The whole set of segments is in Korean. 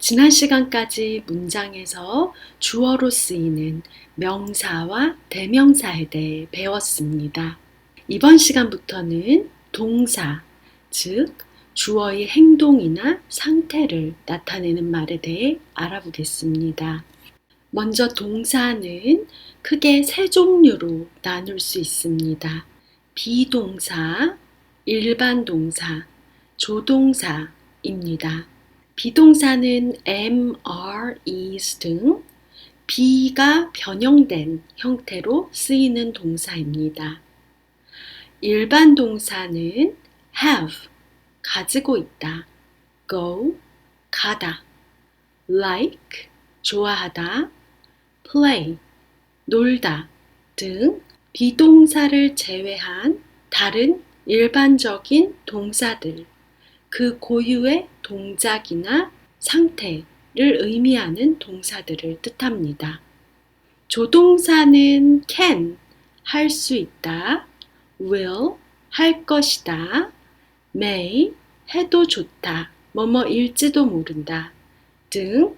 지난 시간까지 문장에서 주어로 쓰이는 명사와 대명사에 대해 배웠습니다. 이번 시간부터는 동사, 즉 주어의 행동이나 상태를 나타내는 말에 대해 알아보겠습니다. 먼저 동사는 크게 세 종류로 나눌 수 있습니다. 비동사, 일반 동사, 조동사입니다. 비동사는 am, are, is 등 be가 변형된 형태로 쓰이는 동사입니다. 일반 동사는 have, 가지고 있다, go, 가다, like, 좋아하다, play, 놀다 등 비동사를 제외한 다른 일반적인 동사들, 그 고유의 동작이나 상태를 의미하는 동사들을 뜻합니다. 조동사는 can, 할 수 있다, will, 할 것이다, may, 해도 좋다, 뭐뭐일지도 모른다 등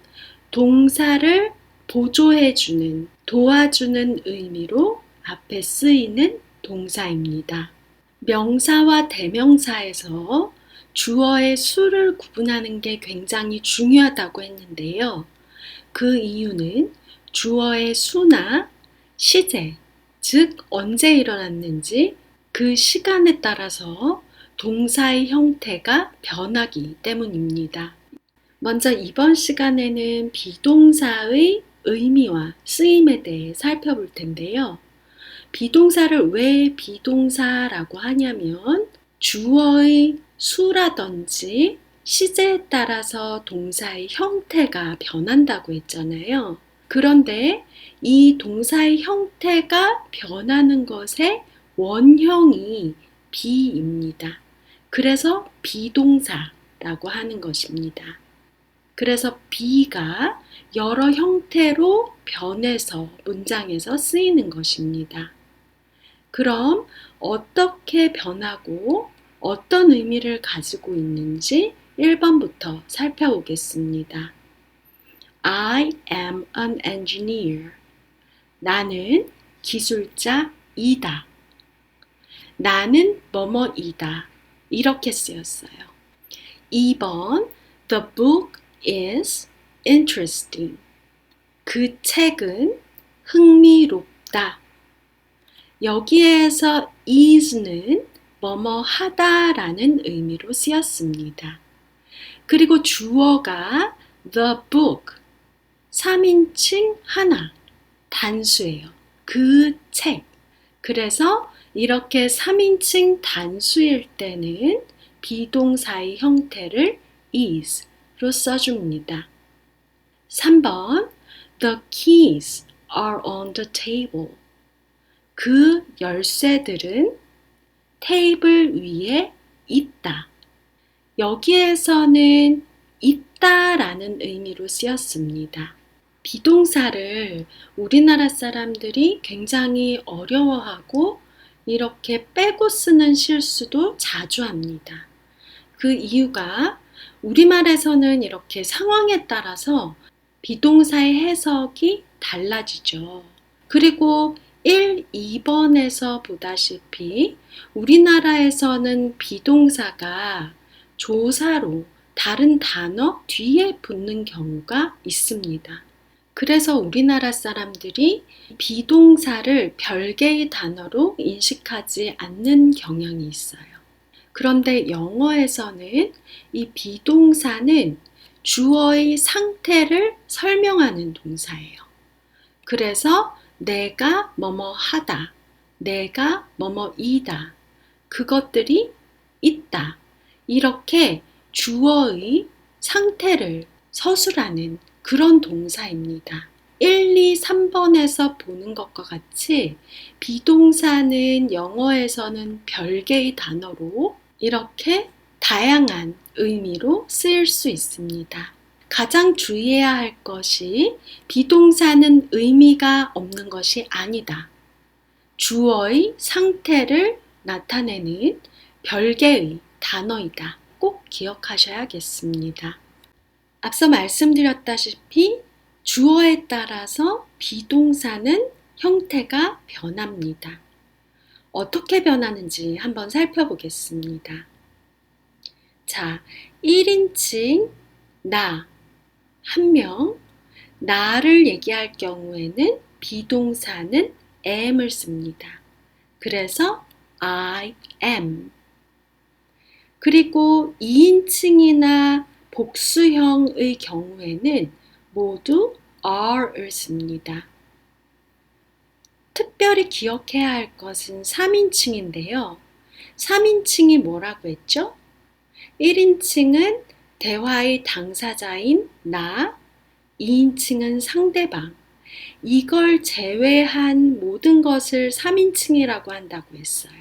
동사를 보조해주는, 도와주는 의미로 앞에 쓰이는 동사입니다. 명사와 대명사에서 주어의 수를 구분하는 게 굉장히 중요하다고 했는데요. 그 이유는 주어의 수나 시제, 즉 언제 일어났는지 그 시간에 따라서 동사의 형태가 변하기 때문입니다. 먼저 이번 시간에는 비동사의 의미와 쓰임에 대해 살펴볼 텐데요. 비동사를 왜 비동사라고 하냐면 주어의 수라든지 시제에 따라서 동사의 형태가 변한다고 했잖아요. 그런데 이 동사의 형태가 변하는 것의 원형이 be입니다. 그래서 비동사라고 하는 것입니다. 그래서 be가 여러 형태로 변해서 문장에서 쓰이는 것입니다. 그럼 어떻게 변하고 어떤 의미를 가지고 있는지 1번부터 살펴보겠습니다. I am an engineer. 나는 기술자이다. 나는 뭐뭐이다. 이렇게 쓰였어요. 2번 The book is interesting. 그 책은 흥미롭다. 여기에서 is는 뭐뭐 하다라는 의미로 쓰였습니다. 그리고 주어가 the book, 3인칭 하나, 단수예요. 그 책. 그래서 이렇게 3인칭 단수일 때는 비동사의 형태를 is로 써줍니다. 3번 The keys are on the table. 그 열쇠들은 테이블 위에 있다. 여기에서는 있다라는 의미로 쓰였습니다. 비동사를 우리나라 사람들이 굉장히 어려워하고 이렇게 빼고 쓰는 실수도 자주 합니다. 그 이유가 우리말에서는 이렇게 상황에 따라서 비동사의 해석이 달라지죠. 그리고 1, 2번에서 보다시피 우리나라에서는 비동사가 조사로 다른 단어 뒤에 붙는 경우가 있습니다. 그래서 우리나라 사람들이 비동사를 별개의 단어로 인식하지 않는 경향이 있어요. 그런데 영어에서는 이 비동사는 주어의 상태를 설명하는 동사예요. 그래서 내가 뭐뭐 하다, 내가 뭐뭐이다, 그것들이 있다, 이렇게 주어의 상태를 서술하는 그런 동사입니다. 1, 2, 3번에서 보는 것과 같이 비동사는 영어에서는 별개의 단어로 이렇게 다양한 의미로 쓰일 수 있습니다. 가장 주의해야 할 것이 비동사는 의미가 없는 것이 아니다. 주어의 상태를 나타내는 별개의 단어이다. 꼭 기억하셔야겠습니다. 앞서 말씀드렸다시피 주어에 따라서 비동사는 형태가 변합니다. 어떻게 변하는지 한번 살펴보겠습니다. 자, 1인칭 나, 한 명, 나를 얘기할 경우에는 비동사는 am을 씁니다. 그래서 I am. 그리고 2인칭이나 복수형의 경우에는 모두 are을 씁니다. 특별히 기억해야 할 것은 3인칭인데요. 3인칭이 뭐라고 했죠? 1인칭은 대화의 당사자인 나, 2인칭은 상대방. 이걸 제외한 모든 것을 3인칭이라고 한다고 했어요.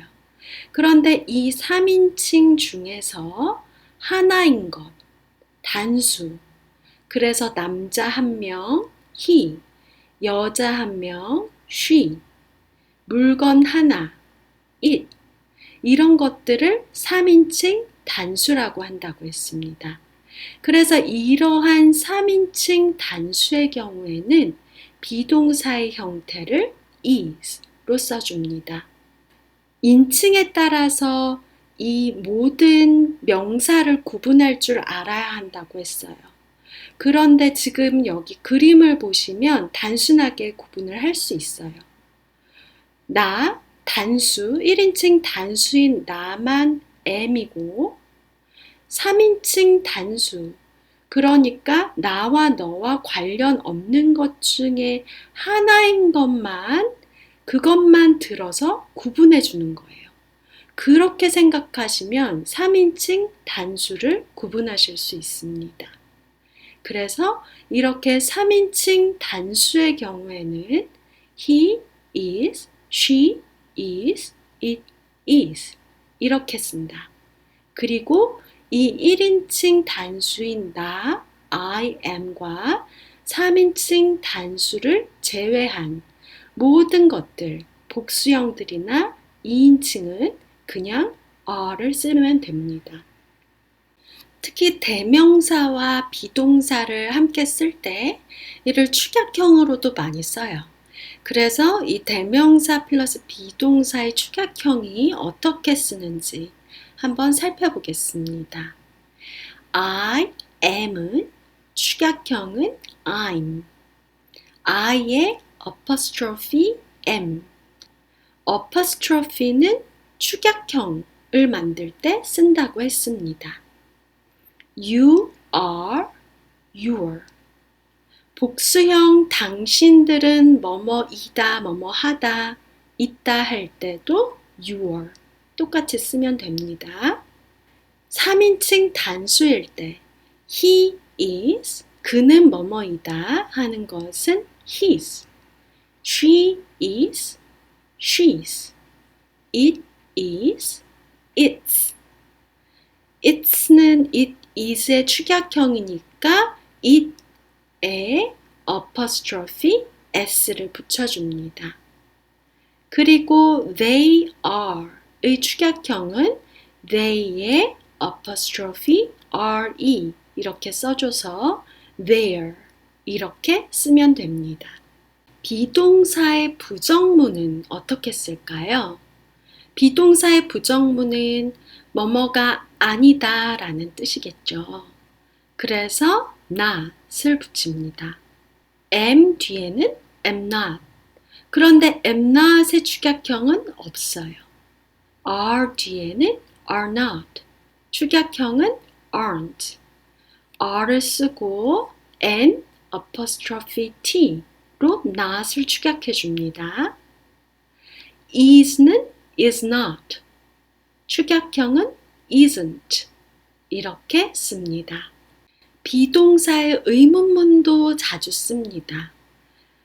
그런데 이 3인칭 중에서 하나인 것, 단수. 그래서 남자 한 명, he, 여자 한 명, she, 물건 하나, it. 이런 것들을 3인칭 단수라고 한다고 했습니다. 그래서 이러한 3인칭 단수의 경우에는 비동사의 형태를 is로 써줍니다. 인칭에 따라서 이 모든 명사를 구분할 줄 알아야 한다고 했어요. 그런데 지금 여기 그림을 보시면 단순하게 구분을 할 수 있어요. 나, 단수, 1인칭 단수인 나만 am이고 3인칭 단수, 그러니까 나와 너와 관련 없는 것 중에 하나인 것만, 그것만 들어서 구분해 주는 거예요. 그렇게 생각하시면 3인칭 단수를 구분하실 수 있습니다. 그래서 이렇게 3인칭 단수의 경우에는 he is, she is, it is 이렇게 쓴다. 그리고 이 1인칭 단수인 나, I am과 3인칭 단수를 제외한 모든 것들, 복수형들이나 2인칭은 그냥 are를 쓰면 됩니다. 특히 대명사와 비동사를 함께 쓸 때 이를 축약형으로도 많이 써요. 그래서 이 대명사 플러스 비동사의 축약형이 어떻게 쓰는지 한번 살펴보겠습니다. I am은 축약형은 I'm. I의 apostrophe M. apostrophe는 축약형을 만들 때 쓴다고 했습니다. You are, your. 복수형 당신들은 뭐뭐이다, 뭐뭐하다, 있다 할 때도 your. 똑같이 쓰면 됩니다. 3인칭 단수일 때 he is, 그는 뭐뭐이다 하는 것은 his. She is, she's. It is, its. It's는 it is의 축약형이니까 it에 apostrophe s를 붙여줍니다. 그리고 they are의 축약형은 they의 apostrophe re 이렇게 써줘서 their 이렇게 쓰면 됩니다. 비동사의 부정문은 어떻게 쓸까요? 비동사의 부정문은 뭐뭐가 아니다 라는 뜻이겠죠. 그래서 not을 붙입니다. am 뒤에는 am not. 그런데 am not의 축약형은 없어요. are 뒤에는 are not. 축약형은 aren't. are를 쓰고 n apostrophe t로 not을 축약해 줍니다. is는 is not. 축약형은 isn't. 이렇게 씁니다. 비동사의 의문문도 자주 씁니다.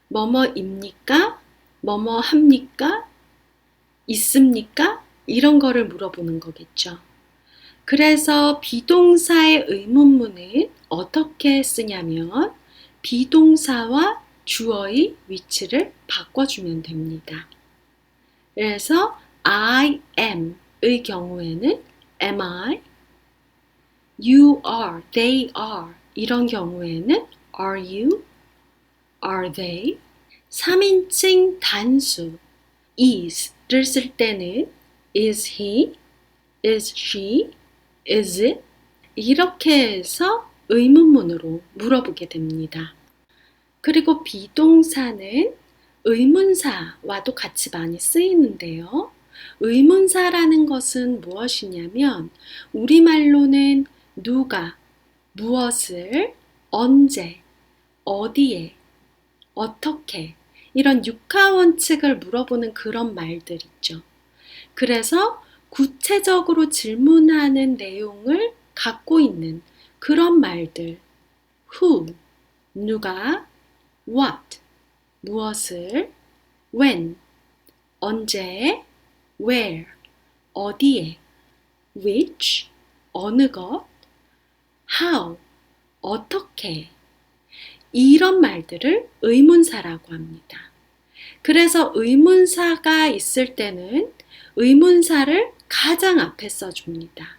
뭐뭐입니까? 뭐뭐 합니까? 있습니까? 이런 거를 물어보는 거겠죠. 그래서 비동사의 의문문은 어떻게 쓰냐면 비동사와 주어의 위치를 바꿔주면 됩니다. 그래서 I am의 경우에는 am I, you are, they are 이런 경우에는 are you, are they. 3인칭 단수 is를 쓸 때는 is he, is she, is it 이렇게 해서 의문문으로 물어보게 됩니다. 그리고 비동사는 의문사와도 같이 많이 쓰이는데요. 의문사라는 것은 무엇이냐면 우리말로는 누가, 무엇을, 언제, 어디에, 어떻게 이런 육하원칙을 물어보는 그런 말들 있죠. 그래서 구체적으로 질문하는 내용을 갖고 있는 그런 말들 who, 누가, what, 무엇을, when, 언제, where, 어디에, which, 어느 것, how, 어떻게 이런 말들을 의문사라고 합니다. 그래서 의문사가 있을 때는 의문사를 가장 앞에 써줍니다.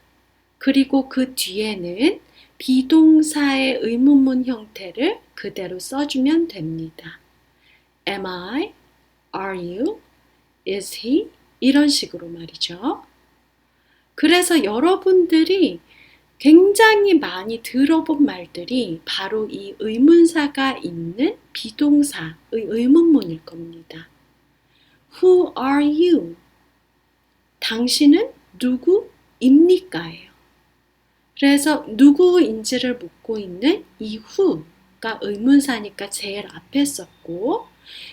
그리고 그 뒤에는 비동사의 의문문 형태를 그대로 써주면 됩니다. Am I? Are you? Is he? 이런 식으로 말이죠. 그래서 여러분들이 굉장히 많이 들어본 말들이 바로 이 의문사가 있는 비동사의 의문문일 겁니다. Who are you? 당신은 누구입니까예요. 그래서 누구인지를 묻고 있는 이 who가 의문사니까 제일 앞에 썼고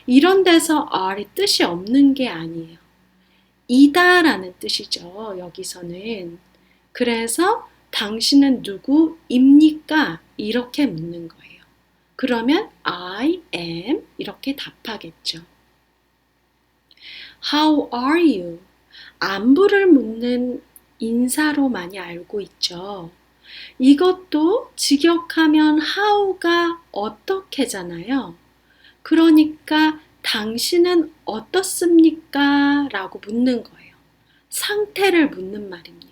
이런 데서 are이 뜻이 없는 게 아니에요. 이다라는 뜻이죠. 여기서는. 그래서 당신은 누구입니까? 이렇게 묻는 거예요. 그러면 I am 이렇게 답하겠죠. How are you? 안부를 묻는 인사로 많이 알고 있죠. 이것도 직역하면 how가 어떻게잖아요. 그러니까 당신은 어떻습니까? 라고 묻는 거예요. 상태를 묻는 말입니다.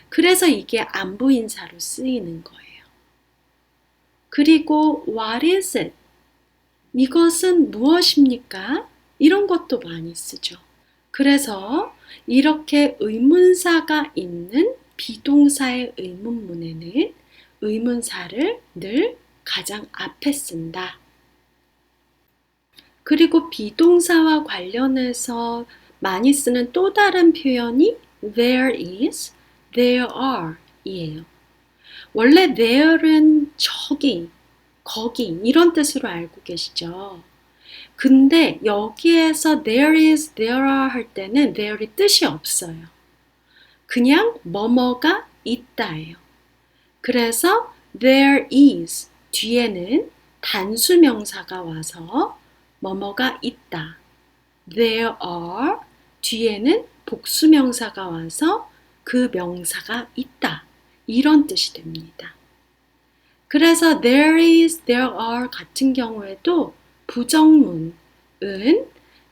그래서 이게 안부 인사로 쓰이는 거예요. 그리고 what is it? 이것은 무엇입니까? 이런 것도 많이 쓰죠. 그래서 이렇게 의문사가 있는 비동사의 의문문에는 의문사를 늘 가장 앞에 쓴다. 그리고 비동사와 관련해서 많이 쓰는 또 다른 표현이 there is, there are 이에요. 원래 there은 저기, 거기 이런 뜻으로 알고 계시죠? 근데 여기에서 there is, there are 할 때는 there이 뜻이 없어요. 그냥 뭐뭐가 있다예요. 그래서 there is 뒤에는 단수명사가 와서 뭐뭐가 있다. There are 뒤에는 복수명사가 와서 그 명사가 있다. 이런 뜻이 됩니다. 그래서 there is, there are 같은 경우에도 부정문은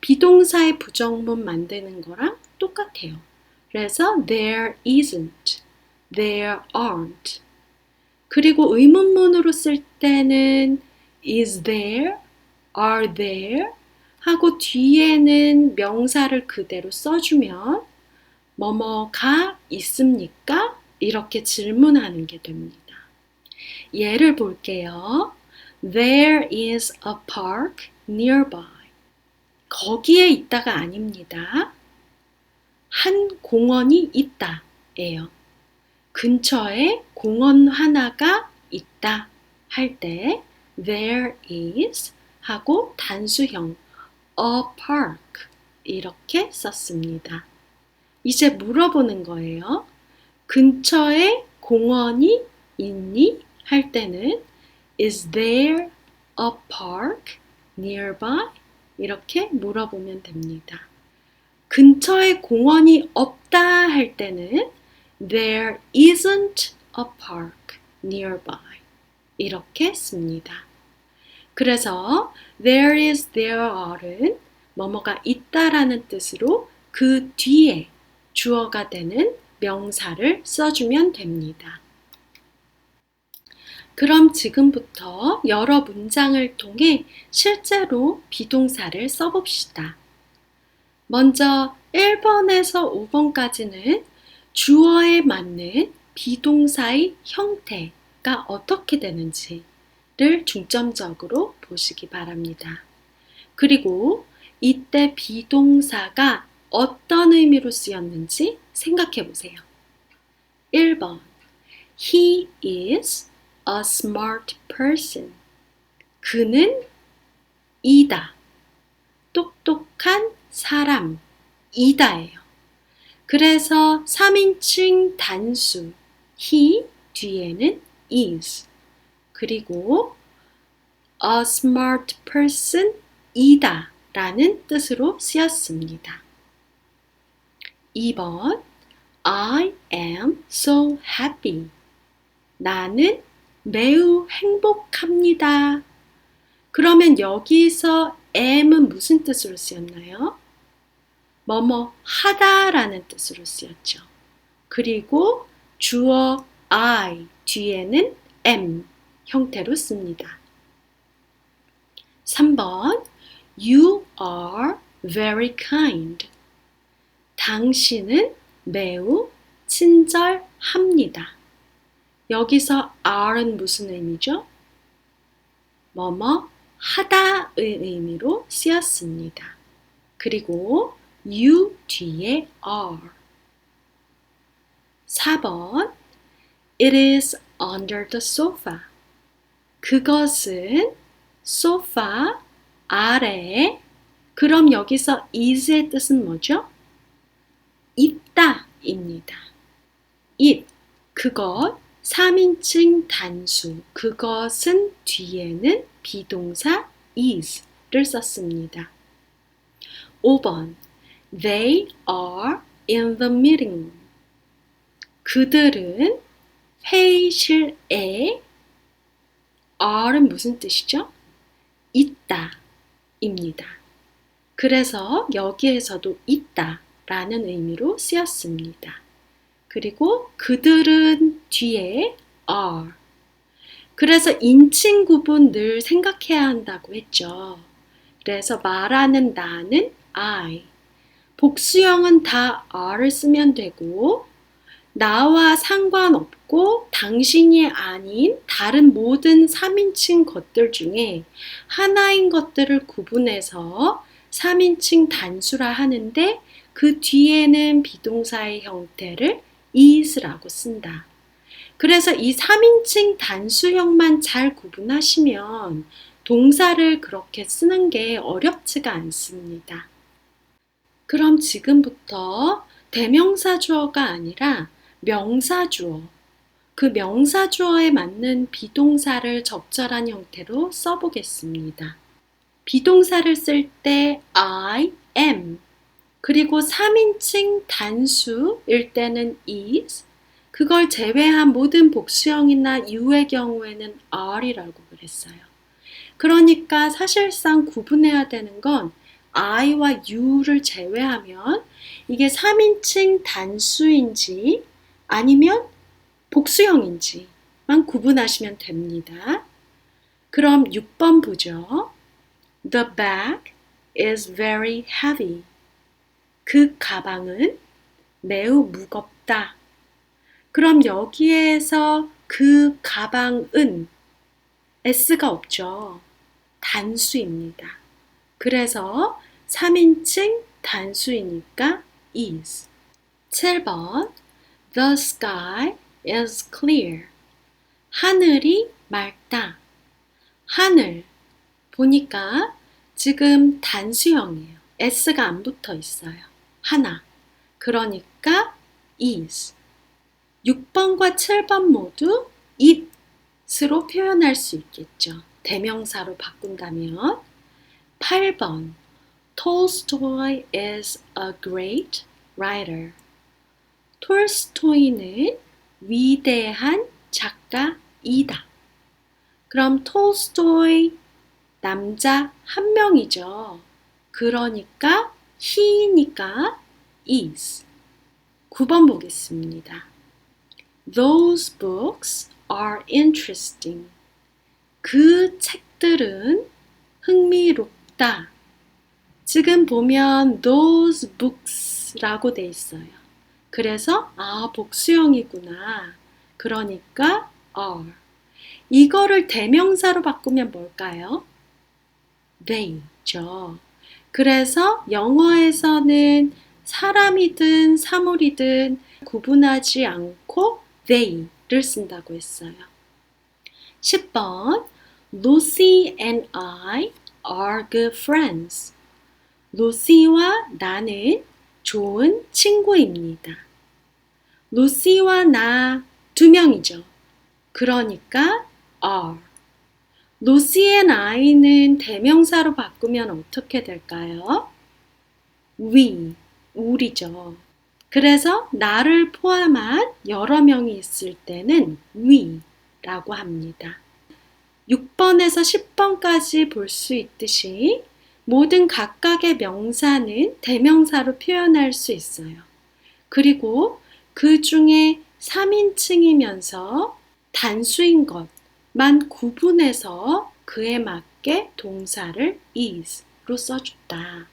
비동사의 부정문 만드는 거랑 똑같아요. 그래서 there isn't, there aren't. 그리고 의문문으로 쓸 때는 is there, are there 하고 뒤에는 명사를 그대로 써주면 뭐뭐가 있습니까? 이렇게 질문하는 게 됩니다. 예를 볼게요. There is a park nearby. 거기에 있다가 아닙니다. 한 공원이 있다 예요. 근처에 공원 하나가 있다 할 때 there is 하고 단수형 a park 이렇게 썼습니다. 이제 물어보는 거예요. 근처에 공원이 있니? 할 때는 is there a park nearby? 이렇게 물어보면 됩니다. 근처에 공원이 없다 할 때는 there isn't a park nearby. 이렇게 씁니다. 그래서 there is, there are은 뭐뭐가 있다라는 뜻으로 그 뒤에 주어가 되는 명사를 써주면 됩니다. 그럼 지금부터 여러 문장을 통해 실제로 비동사를 써봅시다. 먼저 1번에서 5번까지는 주어에 맞는 비동사의 형태가 어떻게 되는지를 중점적으로 보시기 바랍니다. 그리고 이때 비동사가 어떤 의미로 쓰였는지 생각해 보세요. 1번 He is a smart person. 그는 이다. 똑똑한 사람이다예요. 그래서 3인칭 단수 he 뒤에는 is 그리고 a smart person 이다 라는 뜻으로 쓰였습니다. 2번 I am so happy. 나는 매우 행복합니다. 그러면 여기서 am은 무슨 뜻으로 쓰였나요? 뭐뭐 하다 라는 뜻으로 쓰였죠. 그리고 주어 I 뒤에는 am 형태로 씁니다. 3번 You are very kind. 당신은 매우 친절합니다. 여기서 are은 무슨 의미죠? 뭐뭐 하다의 의미로 쓰였습니다. 그리고 you 뒤에 are. 4번 It is under the sofa. 그것은 sofa 아래에. 그럼 여기서 is의 뜻은 뭐죠? 있다 입니다. it, 그것, 3인칭 단수, 그것은 뒤에는 비동사 is를 썼습니다. 5번 They are in the meeting room. 그들은 회의실에 are은 무슨 뜻이죠? 있다 입니다. 그래서 여기에서도 있다 라는 의미로 쓰였습니다. 그리고 그들은 뒤에 are. 그래서 인칭 구분 늘 생각해야 한다고 했죠. 그래서 말하는 나는 I. 복수형은 다 are를 쓰면 되고 나와 상관없고 당신이 아닌 다른 모든 3인칭 것들 중에 하나인 것들을 구분해서 3인칭 단수라 하는데 그 뒤에는 비동사의 형태를 is라고 쓴다. 그래서 이 3인칭 단수형만 잘 구분하시면 동사를 그렇게 쓰는 게 어렵지가 않습니다. 그럼 지금부터 대명사 주어가 아니라 명사 주어, 그 명사 주어에 맞는 비동사를 적절한 형태로 써보겠습니다. 비동사를 쓸 때 I am, 그리고 3인칭 단수일 때는 is, 그걸 제외한 모든 복수형이나 you의 경우에는 are이라고 그랬어요. 그러니까 사실상 구분해야 되는 건 I와 U를 제외하면 이게 3인칭 단수인지 아니면 복수형인지만 구분하시면 됩니다. 그럼 6번 보죠. The bag is very heavy. 그 가방은 매우 무겁다. 그럼 여기에서 그 가방은 S가 없죠. 단수입니다. 그래서 3인칭 단수이니까 is. 7번 The sky is clear. 하늘이 맑다. 하늘 보니까 지금 단수형이에요. S가 안 붙어 있어요. 하나. 그러니까 is. 6번과 7번 모두 it으로 표현할 수 있겠죠. 대명사로 바꾼다면. 8번 Tolstoy is a great writer. 톨스토이는 위대한 작가이다. 그럼 톨스토이 남자 한 명이죠. 그러니까 he니까 is. 9번 보겠습니다. Those books are interesting. 그 책들은 흥미롭다. 지금 보면 those books라고 돼 있어요. 그래서 복수형이구나. 그러니까 are. 이거를 대명사로 바꾸면 뭘까요? they죠. 그래서 영어에서는 사람이든 사물이든 구분하지 않고 they를 쓴다고 했어요. 10번 Lucy and I are good friends. 루시와 나는 좋은 친구입니다. 루시와 나 두 명이죠. 그러니까 are. 루시 and I는 대명사로 바꾸면 어떻게 될까요? we, 우리죠. 그래서 나를 포함한 여러 명이 있을 때는 we라고 합니다. 6번에서 10번까지 볼 수 있듯이 모든 각각의 명사는 대명사로 표현할 수 있어요. 그리고 그 중에 3인칭이면서 단수인 것만 구분해서 그에 맞게 동사를 is로 써줬다.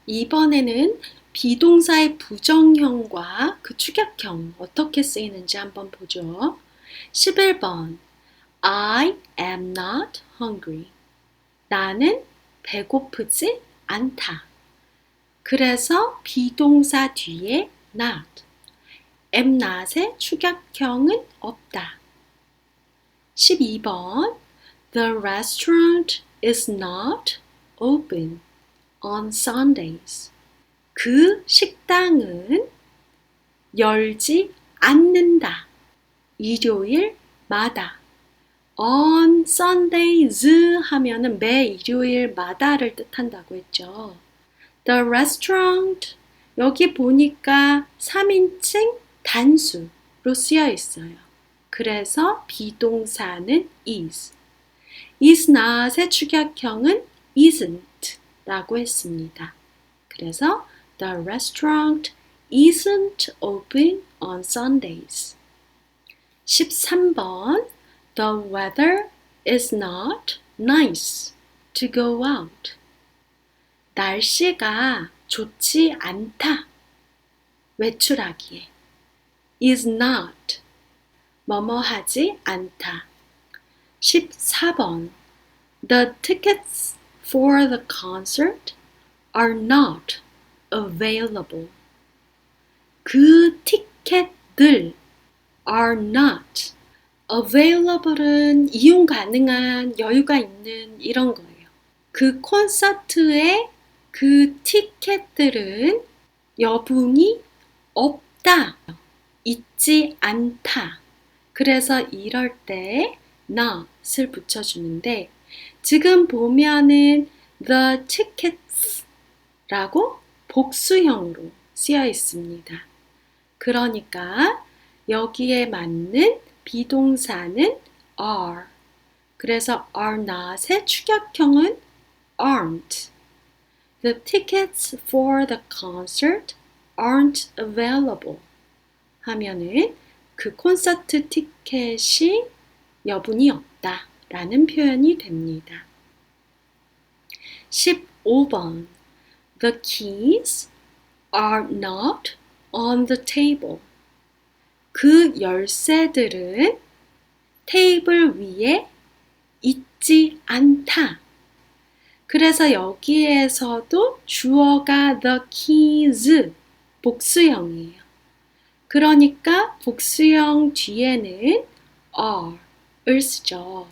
이번에는 비동사의 부정형과 그 축약형 어떻게 쓰이는지 한번 보죠. 11번 I am not hungry. 나는 배고프지 않다. 그래서 비동사 뒤에 not. am not의 축약형은 없다. 12번 The restaurant is not open on Sundays. 그 식당은 열지 않는다. 일요일마다. On Sundays 하면은 매 일요일마다를 뜻한다고 했죠. The restaurant 여기 보니까 3인칭 단수로 쓰여 있어요. 그래서 비동사는 is. is not의 축약형은 isn't 라고 했습니다. 그래서 The restaurant isn't open on Sundays. 13번 The weather is not nice to go out. 날씨가 좋지 않다. 외출하기에. is not. 뭐뭐 하지 않다. 14번 The tickets for the concert are not available. 그 티켓들 are not available은 이용 가능한 여유가 있는 이런 거예요. 그 콘서트의 그 티켓들은 여분이 없다. 있지 않다. 그래서 이럴 때 not을 붙여주는데 지금 보면은 the tickets 라고 복수형으로 쓰여 있습니다. 그러니까 여기에 맞는 비동사는 are. 그래서 are not의 축약형은 aren't. The tickets for the concert aren't available. 하면은 그 콘서트 티켓이 여분이 없다 라는 표현이 됩니다. 15번 The keys are not on the table. 그 열쇠들은 테이블 위에 있지 않다. 그래서 여기에서도 주어가 the keys 복수형이에요. 그러니까 복수형 뒤에는 are을 쓰죠.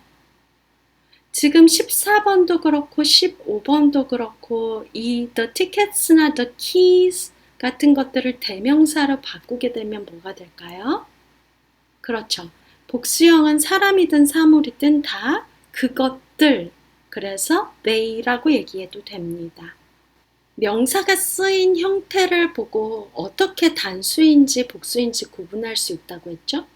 지금 14번도 그렇고 15번도 그렇고 이 the tickets나 the keys 같은 것들을 대명사로 바꾸게 되면 뭐가 될까요? 그렇죠. 복수형은 사람이든 사물이든 다 그것들. 그래서 they라고 얘기해도 됩니다. 명사가 쓰인 형태를 보고 어떻게 단수인지 복수인지 구분할 수 있다고 했죠?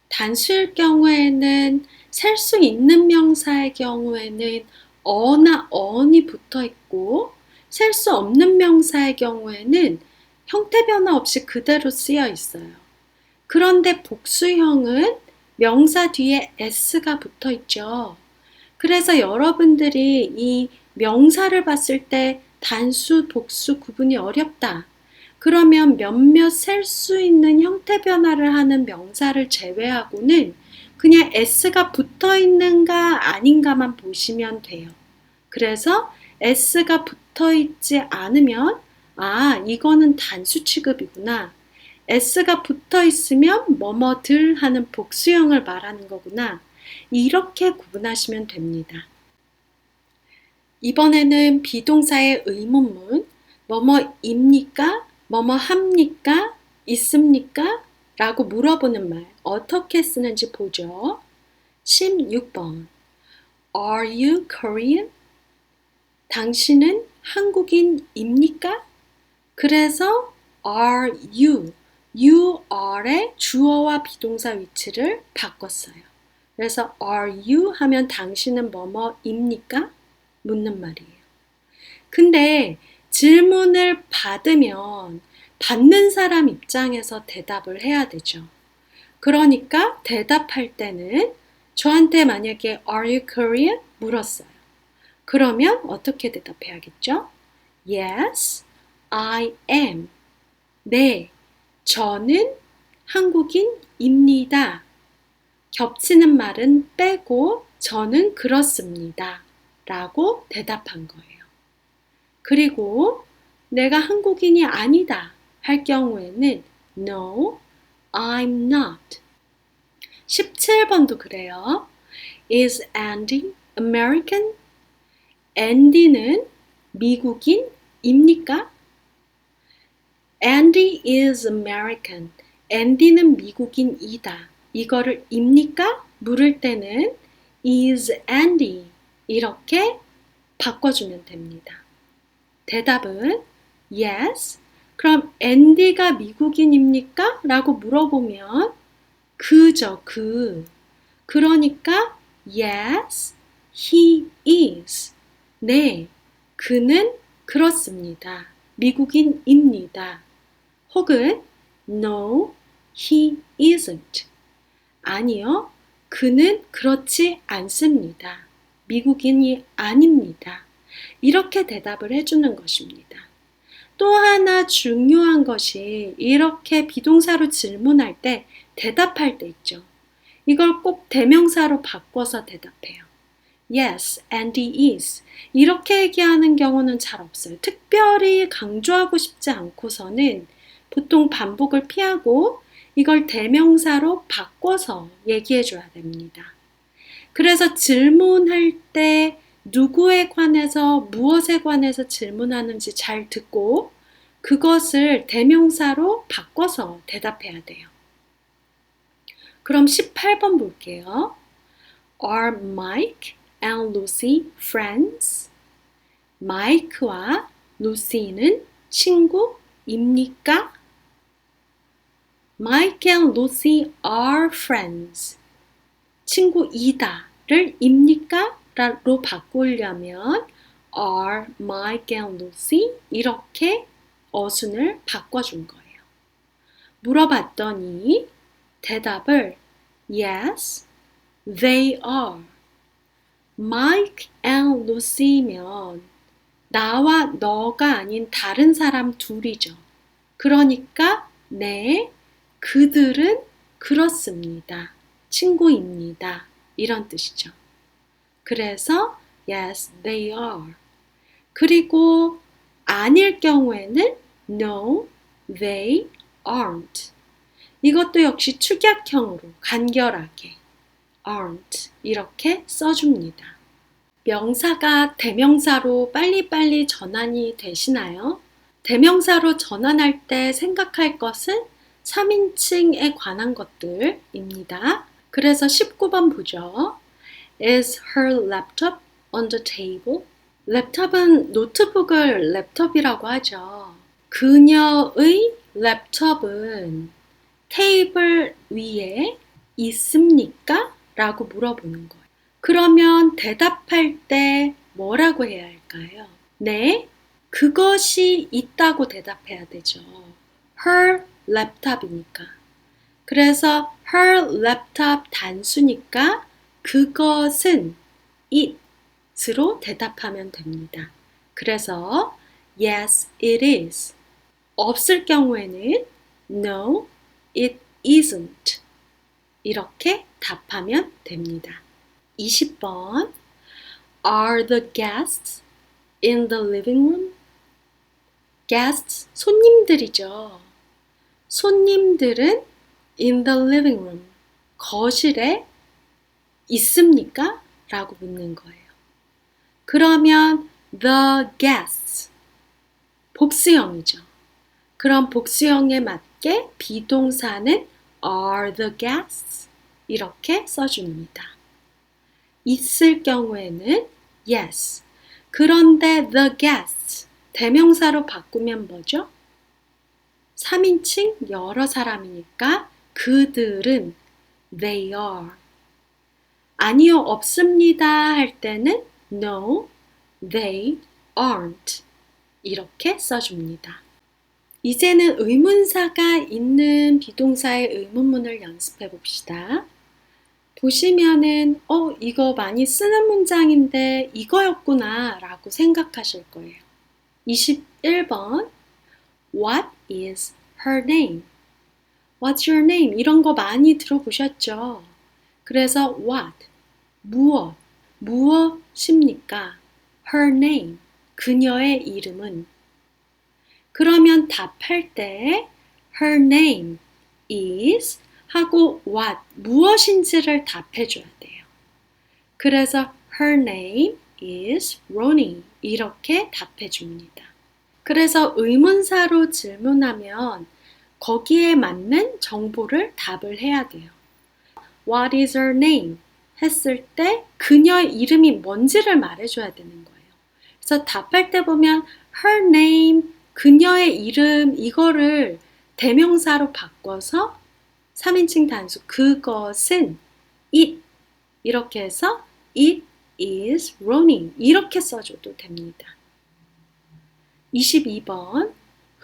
단수일 경우에는 셀 수 있는 명사의 경우에는 어나 on이 붙어 있고 셀 수 없는 명사의 경우에는 형태 변화 없이 그대로 쓰여 있어요. 그런데 복수형은 명사 뒤에 s가 붙어 있죠. 그래서 여러분들이 이 명사를 봤을 때 단수, 복수 구분이 어렵다. 그러면 몇몇 셀 수 있는 형태 변화를 하는 명사를 제외하고는 그냥 s가 붙어 있는가 아닌가만 보시면 돼요. 그래서 s가 붙어 있지 않으면 이거는 단수 취급이구나. s가 붙어 있으면 뭐뭐들 하는 복수형을 말하는 거구나. 이렇게 구분하시면 됩니다. 이번에는 비동사의 의문문, 뭐뭐입니까? 뭐뭐 합니까? 있습니까? 라고 물어보는 말 어떻게 쓰는지 보죠. 16번 Are you Korean? 당신은 한국인입니까? 그래서 are you, you are의 주어와 비동사 위치를 바꿨어요. 그래서 are you 하면 당신은 뭐뭐입니까? 묻는 말이에요. 근데 질문을 받으면 받는 사람 입장에서 대답을 해야 되죠. 그러니까 대답할 때는 저한테 만약에 Are you Korean? 물었어요. 그러면 어떻게 대답해야겠죠? Yes, I am. 네, 저는 한국인입니다. 겹치는 말은 빼고 저는 그렇습니다. 라고 대답한 거예요. 그리고 내가 한국인이 아니다 할 경우에는 No, I'm not. 17번도 그래요. Is Andy American? 앤디는 미국인입니까? Andy is American. 앤디는 미국인이다. 이거를 입니까? 물을 때는 is Andy 이렇게 바꿔주면 됩니다. 대답은 yes. 그럼 앤디가 미국인입니까? 라고 물어보면 그죠, 그러니까 yes, he is. 네, 그는 그렇습니다. 미국인입니다. 혹은 no, he isn't. 아니요, 그는 그렇지 않습니다. 미국인이 아닙니다. 이렇게 대답을 해주는 것입니다. 또 하나 중요한 것이 이렇게 비동사로 질문할 때 대답할 때 있죠. 이걸 꼭 대명사로 바꿔서 대답해요. Yes, Andy is. 이렇게 얘기하는 경우는 잘 없어요. 특별히 강조하고 싶지 않고서는 보통 반복을 피하고 이걸 대명사로 바꿔서 얘기해 줘야 됩니다. 그래서 질문할 때 누구에 관해서 무엇에 관해서 질문하는지 잘 듣고 그것을 대명사로 바꿔서 대답해야 돼요. 그럼 18번 볼게요. Are Mike and Lucy friends? 마이크와 루시는 친구입니까? Mike and Lucy are friends. 친구이다를 입니까? 로 바꾸려면 are Mike and Lucy 이렇게 어순을 바꿔준 거예요. 물어봤더니 대답을 yes, they are. Mike and Lucy면 나와 너가 아닌 다른 사람 둘이죠. 그러니까 네, 그들은 그렇습니다. 친구입니다. 이런 뜻이죠. 그래서 yes, they are. 그리고 아닐 경우에는 no, they aren't. 이것도 역시 축약형으로 간결하게 aren't 이렇게 써줍니다. 명사가 대명사로 빨리빨리 전환이 되시나요? 대명사로 전환할 때 생각할 것은 3인칭에 관한 것들입니다. 그래서 19번 보죠. Is her laptop on the table? 랩탑은 노트북을 랩톱이라고 하죠. 그녀의 랩톱은 테이블 위에 있습니까? 라고 물어보는 거예요. 그러면 대답할 때 뭐라고 해야 할까요? 네, 그것이 있다고 대답해야 되죠. Her laptop이니까. 그래서 her laptop 단수니까 그것은 it으로 대답하면 됩니다. 그래서 yes, it is. 없을 경우에는 no, it isn't. 이렇게 답하면 됩니다. 20번 Are the guests in the living room? Guests, 손님들이죠. 손님들은 in the living room, 거실에 있습니까? 라고 묻는 거예요. 그러면 the guests, 복수형이죠. 그럼 복수형에 맞게 비동사는 are the guests 이렇게 써줍니다. 있을 경우에는 yes. 그런데 the guests 대명사로 바꾸면 뭐죠? 3인칭 여러 사람이니까 그들은 they are. 아니요, 없습니다 할 때는 no, they aren't. 이렇게 써줍니다. 이제는 의문사가 있는 비동사의 의문문을 연습해 봅시다. 보시면은 이거 많이 쓰는 문장인데 이거였구나 라고 생각하실 거예요. 21번 What is her name? What's your name? 이런 거 많이 들어보셨죠? 그래서 what, 무엇입니까? Her name, 그녀의 이름은. 그러면 답할 때 her name is 하고 what, 무엇인지를 답해줘야 돼요. 그래서 her name is Ronnie 이렇게 답해줍니다. 그래서 의문사로 질문하면 거기에 맞는 정보를 답을 해야 돼요. What is her name? 했을 때 그녀의 이름이 뭔지를 말해줘야 되는 거예요. 그래서 답할 때 보면 her name, 그녀의 이름 이거를 대명사로 바꿔서 3인칭 단수 그것은 it 이렇게 해서 it is Ronnie 이렇게 써줘도 됩니다. 22번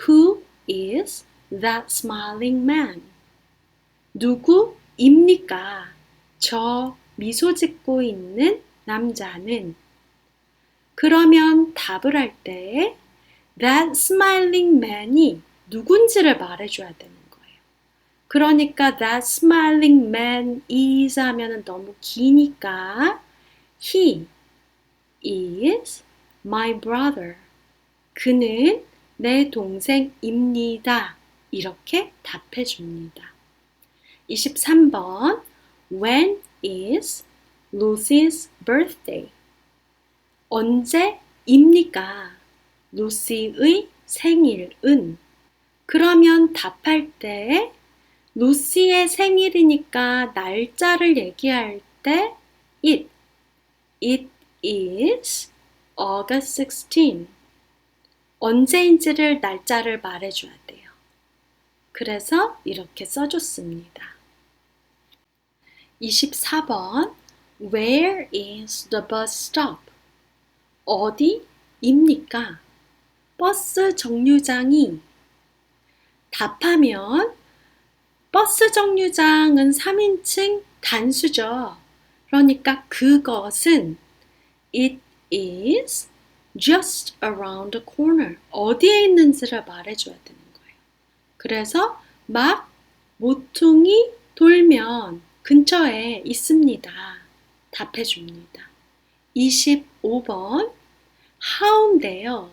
Who is that smiling man? 누구입니까? 저 미소 짓고 있는 남자는. 그러면 답을 할 때 that smiling man이 누군지를 말해줘야 되는 거예요. 그러니까 that smiling man is 하면은 너무 기니까 he is my brother. 그는 내 동생입니다. 이렇게 답해 줍니다. 23번 When is Lucy's birthday? 언제입니까? 루시의 생일은? 그러면 답할 때 루시의 생일이니까 날짜를 얘기할 때 it is August 16. 언제인지를 날짜를 말해줘야 돼요. 그래서 이렇게 써줬습니다. 24번 Where is the bus stop? 어디입니까? 버스 정류장이. 답하면 버스 정류장은 3인칭 단수죠. 그러니까 그것은 it is just around the corner. 어디에 있는지를 말해줘야 되는 거예요. 그래서 막 모퉁이 돌면 근처에 있습니다. 답해줍니다. 25번 how인데요.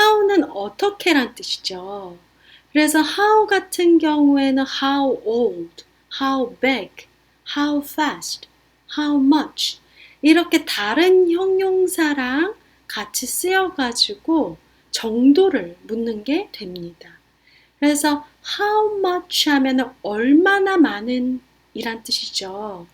how는 어떻게란 뜻이죠. 그래서 how 같은 경우에는 how old, how big, how fast, how much 이렇게 다른 형용사랑 같이 쓰여가지고 정도를 묻는 게 됩니다. 그래서 how much 하면 얼마나 많은 이란 뜻이죠.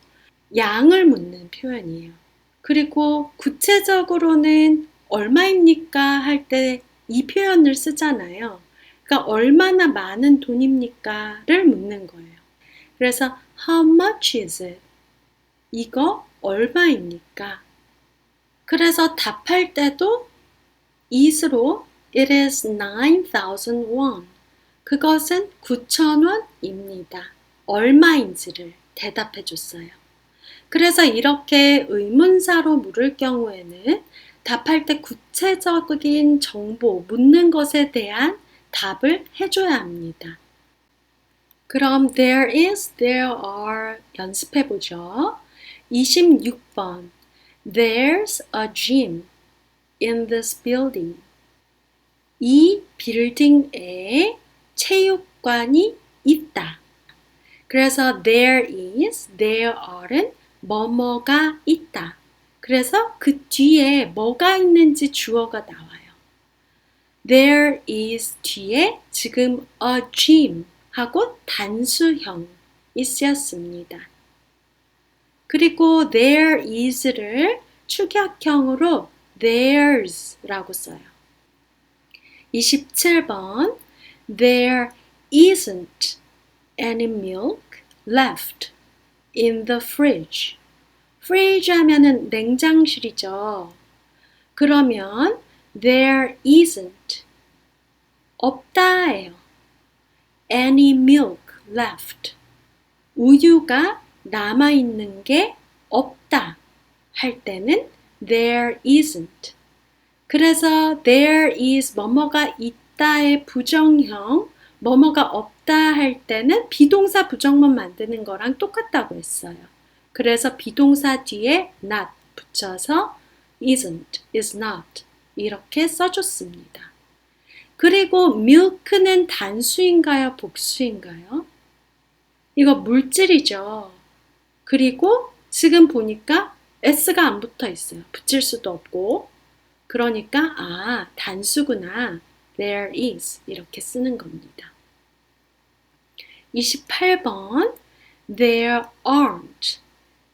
양을 묻는 표현이에요. 그리고 구체적으로는 얼마입니까 할 때 이 표현을 쓰잖아요. 그러니까 얼마나 많은 돈입니까?를 묻는 거예요. 그래서 how much is it? 이거 얼마입니까? 그래서 답할 때도 is로 it is 9,000 won. 그것은 9,000원입니다. 얼마인지를 대답해 줬어요. 그래서 이렇게 의문사로 물을 경우에는 답할 때 구체적인 정보, 묻는 것에 대한 답을 해줘야 합니다. 그럼 there is, there are 연습해 보죠. 26번 There's a gym in this building. 이 빌딩에 체육관이 있다. 그래서 there is, there are은 뭐뭐가 있다. 그래서 그 뒤에 뭐가 있는지 주어가 나와요. There is 뒤에 지금 a gym 하고 단수형이 쓰였습니다. 그리고 there is를 축약형으로 there's 라고 써요. 27번 There isn't any milk left in the fridge. fridge 하면은 냉장실이죠. 그러면 there isn't 없다예요. any milk left. 우유가 남아있는 게 없다 할 때는 there isn't. 그래서 there is 뭐뭐가 있다의 부정형, 뭐뭐가 없다 할 때는 비동사 부정문 만드는 거랑 똑같다고 했어요. 그래서 비동사 뒤에 not 붙여서 isn't, is not 이렇게 써줬습니다. 그리고 milk는 단수인가요? 복수인가요? 이거 물질이죠. 그리고 지금 보니까 s가 안 붙어 있어요. 붙일 수도 없고. 그러니까 단수구나. There is 이렇게 쓰는 겁니다. 28번 There aren't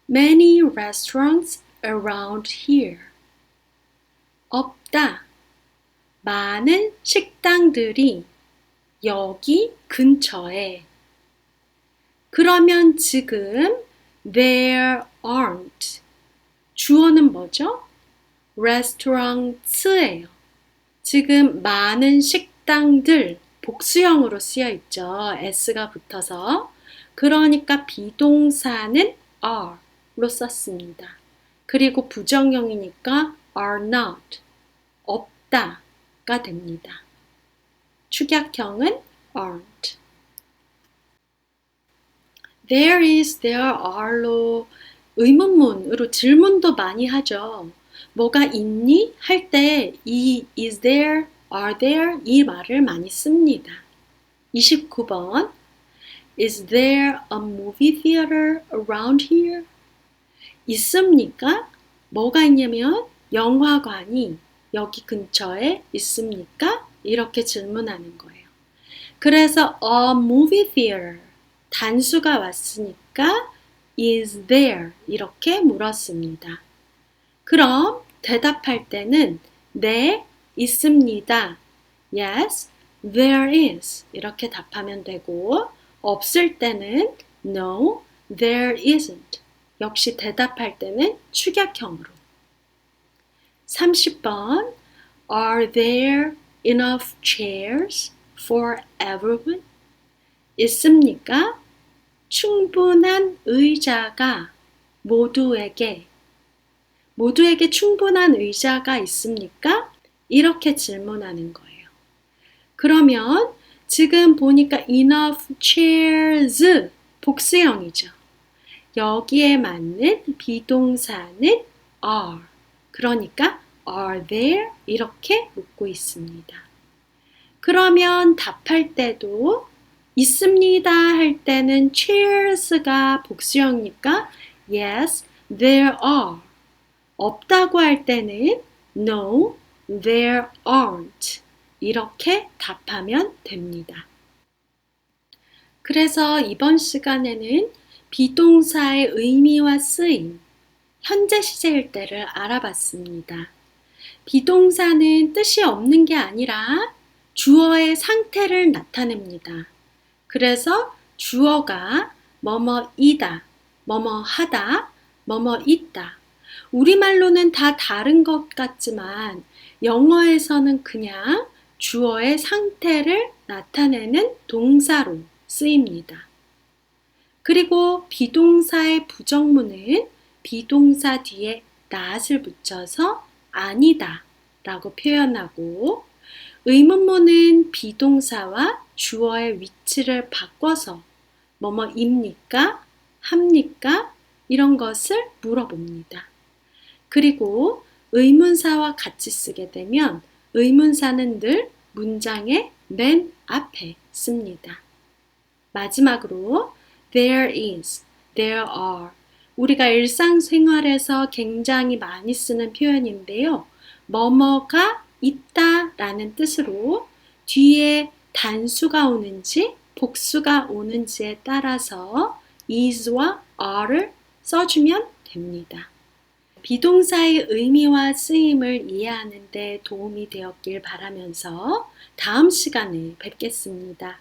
many restaurants around here. 없다. 많은 식당들이 여기 근처에. 그러면 지금 there aren't. 주어는 뭐죠? restaurants예요. 지금 많은 식당들 복수형으로 쓰여 있죠. s가 붙어서. 그러니까 비동사는 are로 썼습니다. 그리고 부정형이니까 are not. 없다가 됩니다. 축약형은 aren't. There is, there are로 의문문으로 질문도 많이 하죠. 뭐가 있니? 할 때 이 is there, are there 이 말을 많이 씁니다. 29번 Is there a movie theater around here? 있습니까? 뭐가 있냐면 영화관이 여기 근처에 있습니까? 이렇게 질문하는 거예요. 그래서 a movie theater 단수가 왔으니까 is there 이렇게 물었습니다. 그럼 대답할 때는 네, 있습니다. Yes, there is 이렇게 답하면 되고 없을 때는 no, there isn't 역시 대답할 때는 축약형으로 30번 Are there enough chairs for everyone? 있습니까? 충분한 의자가 모두에게 충분한 의자가 있습니까? 이렇게 질문하는 거예요. 그러면 지금 보니까 enough chairs 복수형이죠. 여기에 맞는 비동사는 are. 그러니까 are there 이렇게 묻고 있습니다. 그러면 답할 때도 있습니다 할 때는 chairs가 복수형이니까 yes, there are. 없다고 할 때는 no, there aren't. 이렇게 답하면 됩니다. 그래서 이번 시간에는 비동사의 의미와 쓰임, 현재 시제일 때를 알아봤습니다. 비동사는 뜻이 없는 게 아니라 주어의 상태를 나타냅니다. 그래서 주어가 뭐뭐이다, 뭐뭐하다, 뭐뭐있다. 우리말로는 다 다른 것 같지만 영어에서는 그냥 주어의 상태를 나타내는 동사로 쓰입니다. 그리고 비동사의 부정문은 비동사 뒤에 not을 붙여서 아니다 라고 표현하고 의문문은 비동사와 주어의 위치를 바꿔서 뭐뭐입니까? 합니까? 이런 것을 물어봅니다. 그리고 의문사와 같이 쓰게 되면 의문사는 늘 문장의 맨 앞에 씁니다. 마지막으로 there is, there are 우리가 일상생활에서 굉장히 많이 쓰는 표현인데요. 뭐뭐가 있다 라는 뜻으로 뒤에 단수가 오는지 복수가 오는지에 따라서 is와 are를 써주면 됩니다. 비동사의 의미와 쓰임을 이해하는 데 도움이 되었길 바라면서 다음 시간에 뵙겠습니다.